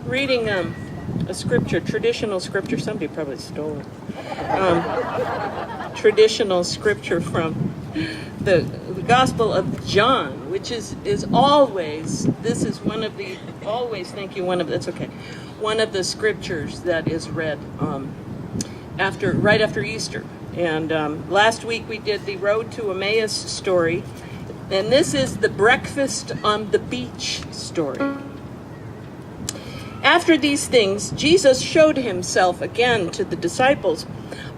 Reading a scripture, traditional scripture. Somebody probably stole it. Traditional scripture from the Gospel of John, which is always, this is one of the, always, thank you, that's okay, one of the scriptures that is read right after Easter. And last week we did the Road to Emmaus story, and this is the breakfast on the beach story. After these things, Jesus showed himself again to the disciples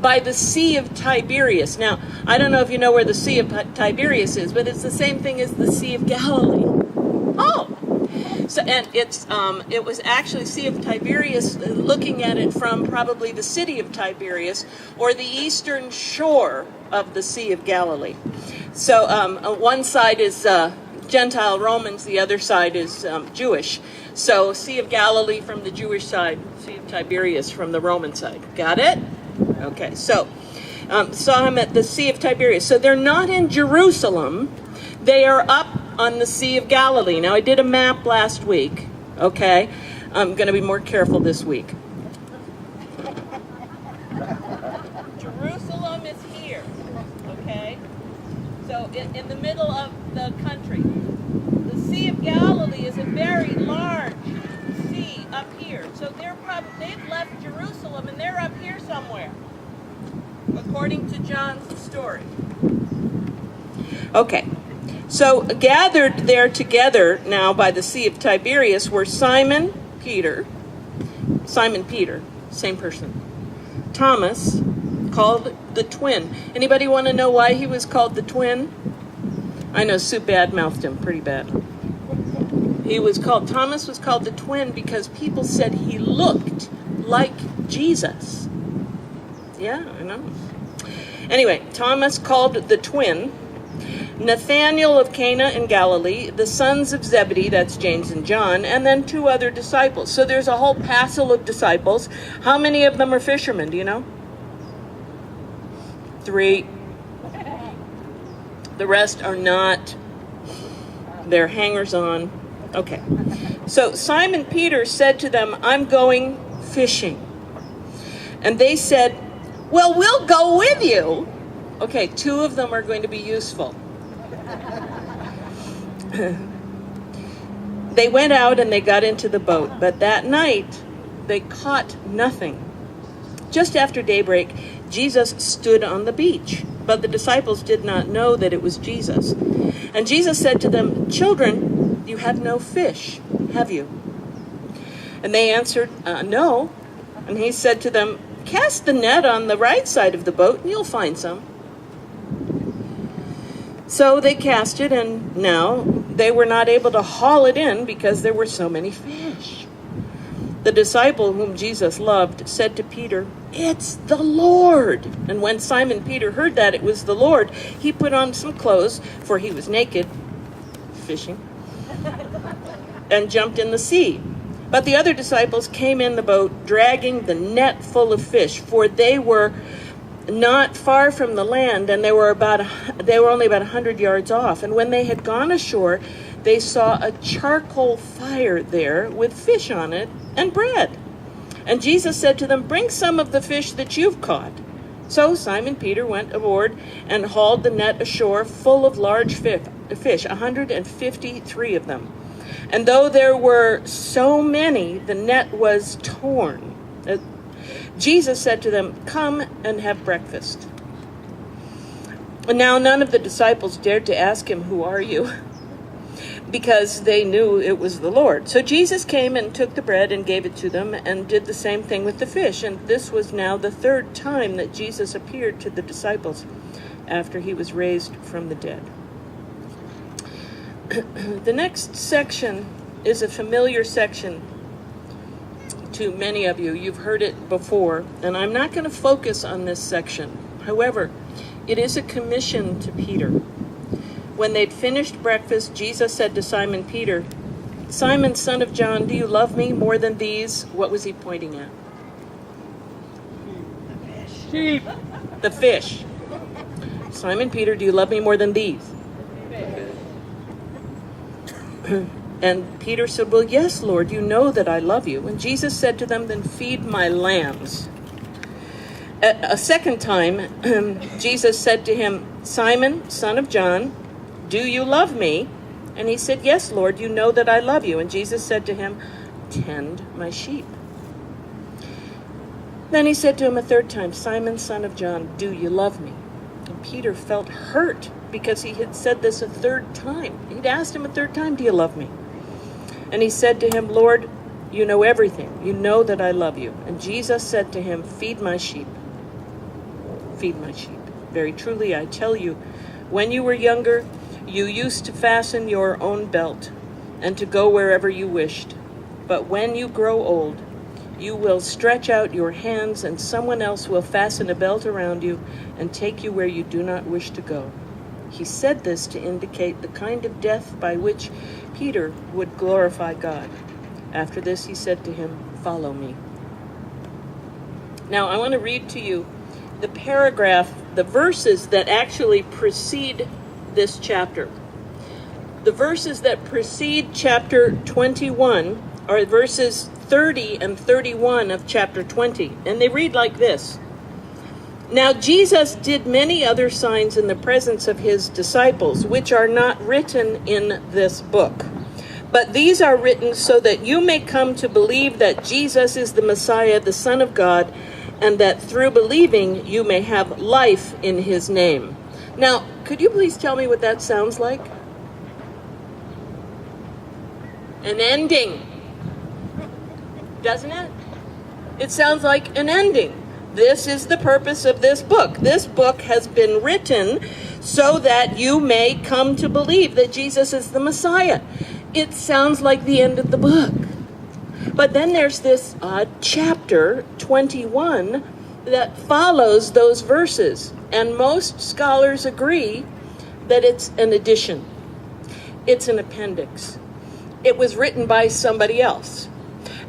by the Sea of Tiberias. Now, I don't know if you know where the Sea of Tiberias is, but it's the same thing as the Sea of Galilee. Oh! So, and it was actually Sea of Tiberias, looking at it from probably the city of Tiberias, or the eastern shore of the Sea of Galilee. So one side is Gentile Romans, the other side is Jewish. So Sea of Galilee from the Jewish side, Sea of Tiberias from the Roman side. Got it? Okay, so saw him at the Sea of Tiberias. So they're not in Jerusalem. They are up on the Sea of Galilee. Now, I did a map last week, okay? I'm going to be more careful this week. Jerusalem is here, okay? So in the middle of the country. The Sea of Galilee is a very large sea up here. So they've left Jerusalem and they're up here somewhere, according to John's story. Okay. So gathered there together now by the Sea of Tiberias were Simon Peter, same person. Thomas, called the twin. Anybody want to know why he was called the twin? I know Sue bad-mouthed him pretty bad. Thomas was called the twin because people said he looked like Jesus. Yeah, I know. Anyway, Thomas called the twin. Nathanael of Cana in Galilee, the sons of Zebedee, that's James and John, and then 2 other disciples. So there's a whole passel of disciples. How many of them are fishermen, do you know? 3. The rest are not. They're hangers-on. Okay. So Simon Peter said to them, I'm going fishing. And they said, well, we'll go with you. Okay, 2 of them are going to be useful. They went out and they got into the boat, but that night they caught nothing. Just after daybreak, Jesus stood on the beach, but the disciples did not know that it was Jesus. And Jesus said to them, children, you have no fish, have you? And they answered, no. And he said to them, cast the net on the right side of the boat and you'll find some. So they cast it, and now they were not able to haul it in because there were so many fish. The disciple whom Jesus loved said to Peter, it's the Lord. And when Simon Peter heard that it was the Lord, he put on some clothes, for he was naked, fishing, and jumped in the sea. But the other disciples came in the boat, dragging the net full of fish, for they were not far from the land, and they were only about 100 yards off. And when they had gone ashore, they saw a charcoal fire there with fish on it and bread. And Jesus said to them, bring some of the fish that you've caught. So Simon Peter went aboard and hauled the net ashore full of large fish, 153 of them. And though there were so many, the net was torn. Jesus said to them, come and have breakfast. And now none of the disciples dared to ask him, who are you? Because they knew it was the Lord. So Jesus came and took the bread and gave it to them and did the same thing with the fish. And this was now the 3rd time that Jesus appeared to the disciples after he was raised from the dead. The next section is a familiar section to many of you. You've heard it before, and I'm not going to focus on this section. However, it is a commission to Peter. When they'd finished breakfast, Jesus said to Simon Peter, Simon, son of John, do you love me more than these? What was he pointing at? Sheep. The fish. Simon Peter, do you love me more than these? And Peter said, well, yes, Lord, you know that I love you. And Jesus said to them, then feed my lambs. A second time, Jesus said to him, Simon, son of John, do you love me? And he said, yes, Lord, you know that I love you. And Jesus said to him, tend my sheep. Then he said to him a third time, Simon, son of John, do you love me? And Peter felt hurt because he had said this a third time. He'd asked him a third time, do you love me? And he said to him, Lord, you know everything. You know that I love you. And Jesus said to him, feed my sheep. Feed my sheep. Very truly, I tell you, when you were younger, you used to fasten your own belt and to go wherever you wished. But when you grow old, you will stretch out your hands and someone else will fasten a belt around you and take you where you do not wish to go. He said this to indicate the kind of death by which Peter would glorify God. After this, he said to him, follow me. Now, I want to read to you the paragraph, the verses that actually precede this chapter. The verses that precede chapter 21 are verses 30 and 31 of chapter 20. And they read like this. Now Jesus did many other signs in the presence of his disciples, which are not written in this book. But these are written so that you may come to believe that Jesus is the Messiah, the Son of God, and that through believing you may have life in his name. Now, could you please tell me what that sounds like? An ending. Doesn't it? It sounds like an ending. This is the purpose of this book. This book has been written so that you may come to believe that Jesus is the Messiah. It sounds like the end of the book. But then there's this chapter 21 that follows those verses. And most scholars agree that it's an addition. It's an appendix. It was written by somebody else.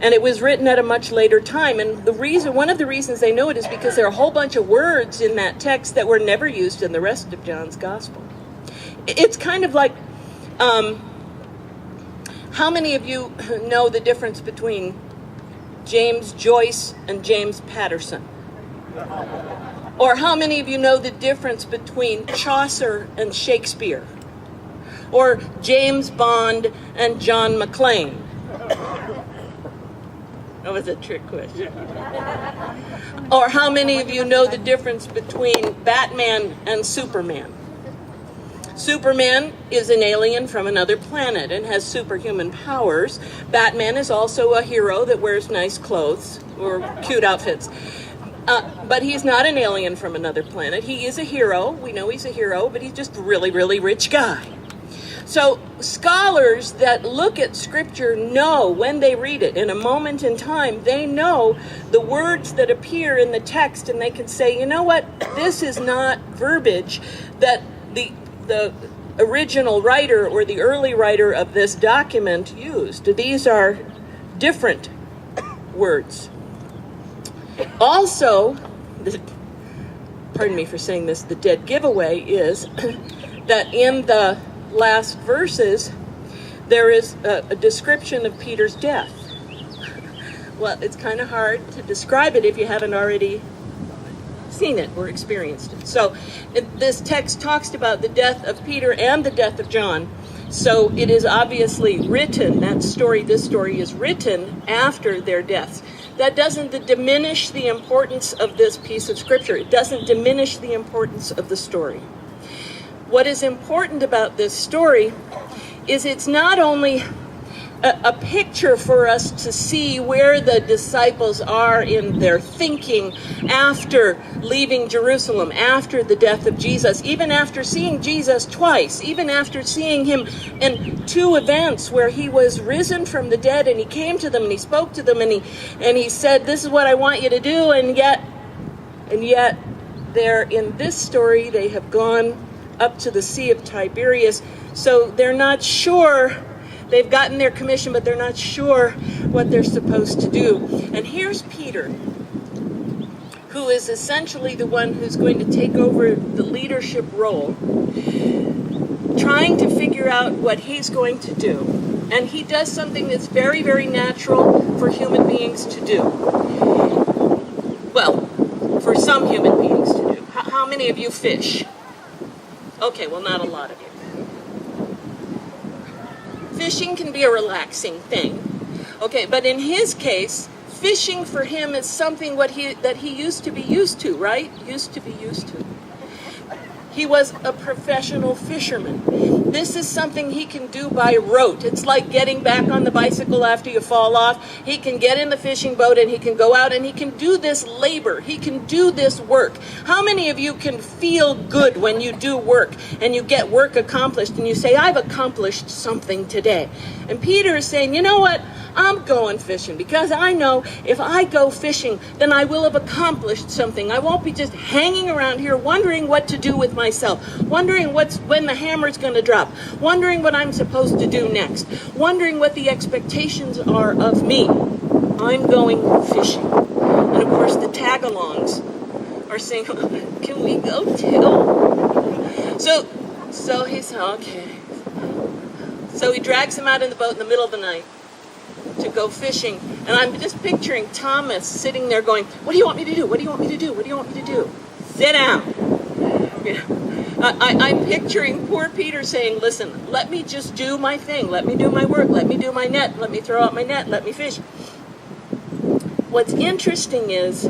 And it was written at a much later time. And one of the reasons they know it is because there are a whole bunch of words in that text that were never used in the rest of John's gospel. It's kind of like, how many of you know the difference between James Joyce and James Patterson? Or how many of you know the difference between Chaucer and Shakespeare? Or James Bond and John McClane? That was a trick question. Or how many of you know the difference between Batman and Superman? Superman is an alien from another planet and has superhuman powers. Batman is also a hero that wears nice clothes or cute outfits. But he's not an alien from another planet. He is a hero. We know he's a hero, but he's just a really, really rich guy. So scholars that look at Scripture know when they read it, in a moment in time, they know the words that appear in the text, and they can say, you know what, this is not verbiage that the original writer or the early writer of this document used. These are different words. Also, pardon me for saying this, the dead giveaway is that in the last verses, there is a description of Peter's death. Well, it's kind of hard to describe it if you haven't already seen it or experienced it. So this text talks about the death of Peter and the death of John. So it is obviously written, this story is written after their deaths. That doesn't diminish the importance of this piece of Scripture. It doesn't diminish the importance of the story. What is important about this story is it's not only a picture for us to see where the disciples are in their thinking after leaving Jerusalem, after the death of Jesus, even after seeing Jesus twice, even after seeing him in two events where he was risen from the dead and he came to them and he spoke to them and he said, this is what I want you to do, and yet they're in this story, they have gone up to the Sea of Tiberias, so they're not sure. They've gotten their commission, but they're not sure what they're supposed to do. And here's Peter, who is essentially the one who's going to take over the leadership role, trying to figure figure out what he's going to do. And he does something that's very, very natural for human beings to do. Well, for some human beings to do. How many of you fish? Okay, well, not a lot of you. Fishing can be a relaxing thing. Okay, but in his case, fishing for him is something that he used to be used to, right? Used to be used to. He was a professional fisherman. This is something he can do by rote. It's like getting back on the bicycle after you fall off. He can get in the fishing boat and he can go out and he can do this labor. He can do this work. How many of you can feel good when you do work and you get work accomplished and you say, I've accomplished something today? And Peter is saying, you know what? I'm going fishing because I know if I go fishing, then I will have accomplished something. I won't be just hanging around here wondering what to do with myself, wondering when the hammer's going to drop, wondering what I'm supposed to do next, wondering what the expectations are of me. I'm going fishing. And of course the tag-alongs are saying, can we go too? So he said, okay. So he drags him out in the boat in the middle of the night to go fishing. And I'm just picturing Thomas sitting there going, what do you want me to do? What do you want me to do? What do you want me to do? Sit down. You know, I'm picturing poor Peter saying, listen, let me just do my thing. Let me do my work. Let me do my net. Let me throw out my net. Let me fish. What's interesting is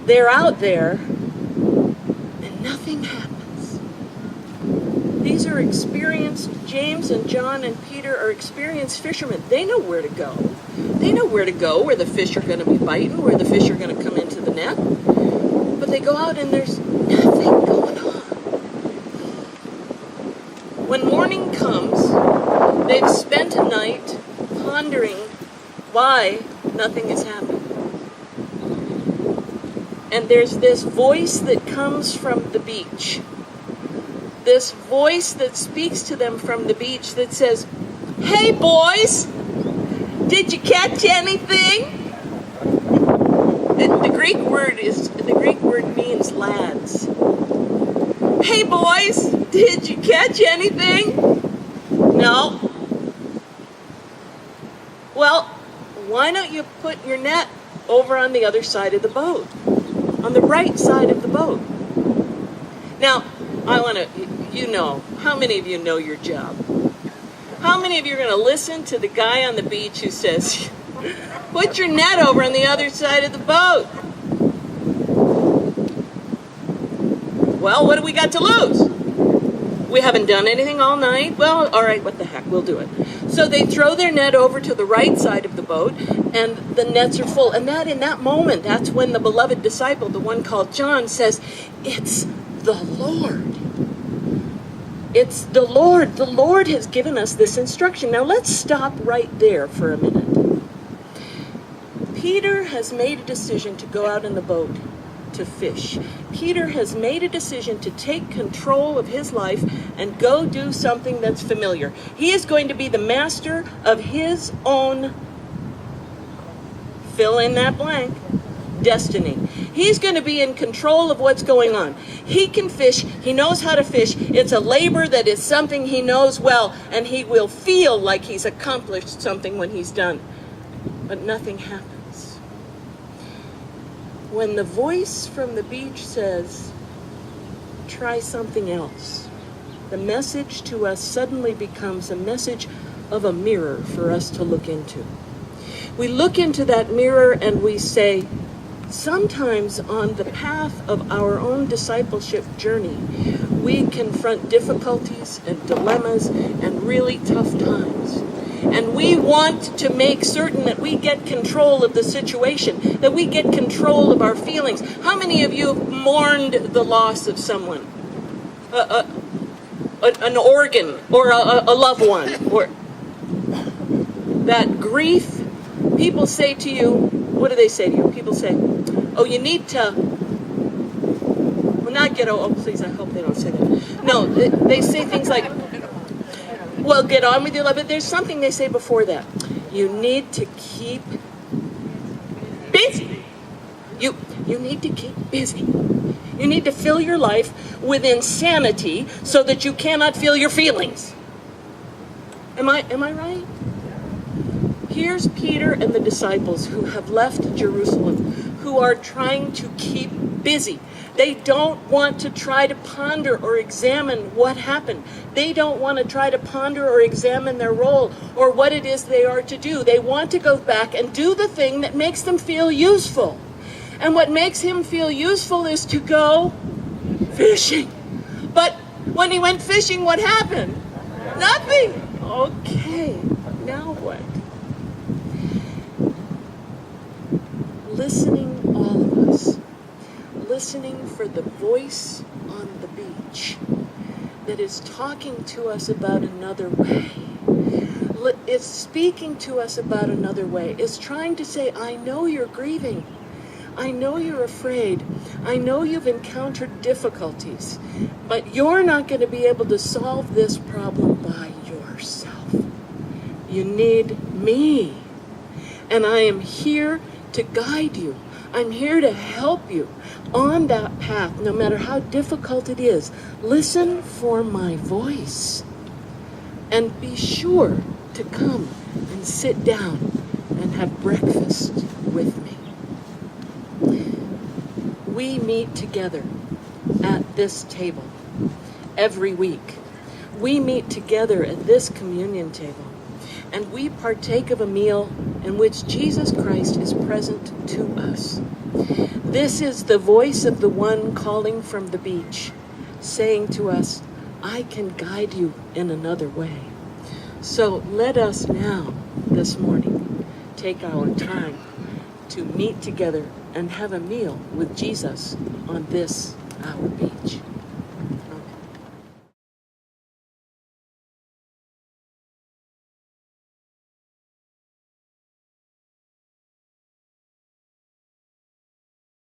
they're out there and nothing happens. These are experienced, James and John and Peter are experienced fishermen. They know where to go. They know where to go, where the fish are going to be biting, where the fish are going to come into the net. But they go out and there's nothing going on. When morning comes, they've spent a night pondering why nothing is happening. And there's this voice that comes from the beach. This voice that speaks to them from the beach that says, hey boys, did you catch anything? The Greek word means lads. Hey boys, did you catch anything? No. Well, why don't you put your net over on the other side of the boat? On the right side of the boat. Now, I want to, how many of you know your job? How many of you are going to listen to the guy on the beach who says, put your net over on the other side of the boat? Well, what do we got to lose? We haven't done anything all night. Well, all right, what the heck, we'll do it. So they throw their net over to the right side of the boat, and the nets are full. And in that moment, that's when the beloved disciple, the one called John, says, it's the Lord. It's the Lord. The Lord has given us this instruction. Now let's stop right there for a minute. Peter has made a decision to go out in the boat to fish. Peter has made a decision to take control of his life and go do something that's familiar. He is going to be the master of his own, fill in that blank, destiny. He's going to be in control of what's going on. He can fish. He knows how to fish. It's a labor that is something he knows well, and he will feel like he's accomplished something when he's done. But nothing happens. When the voice from the beach says, try something else, the message to us suddenly becomes a message of a mirror for us to look into. We look into that mirror and we say, sometimes on the path of our own discipleship journey, we confront difficulties and dilemmas and really tough times. And we want to make certain that we get control of the situation, that we get control of our feelings. How many of you have mourned the loss of someone? An organ or a loved one? Or that grief, people say to you, what do they say to you? People say, oh, you need to, well, not get, oh, please, I hope they don't say that. No, they say things like, well, get on with your life, but there's something they say before that. You need to keep busy. You need to keep busy. You need to fill your life with insanity so that you cannot feel your feelings. Am I right? Here's Peter and the disciples who have left Jerusalem, who are trying to keep busy. They don't want to try to ponder or examine what happened. They don't want to try to ponder or examine their role or what it is they are to do. They want to go back and do the thing that makes them feel useful. And what makes him feel useful is to go fishing. But when he went fishing, what happened? Nothing. Okay, now what? Listening, all of us, listening for the voice on the beach that is talking to us about another way. It's speaking to us about another way. It's trying to say, I know you're grieving. I know you're afraid. I know you've encountered difficulties, but you're not going to be able to solve this problem by yourself. You need me. And I am here to guide you. I'm here to help you on that path, no matter how difficult it is. Listen for my voice. And be sure to come and sit down and have breakfast with me. We meet together at this table every week. We meet together at this communion table, and we partake of a meal in which Jesus Christ is present to us. This is the voice of the one calling from the beach, saying to us, I can guide you in another way. So let us now, this morning, take our time to meet together and have a meal with Jesus on this, our beach.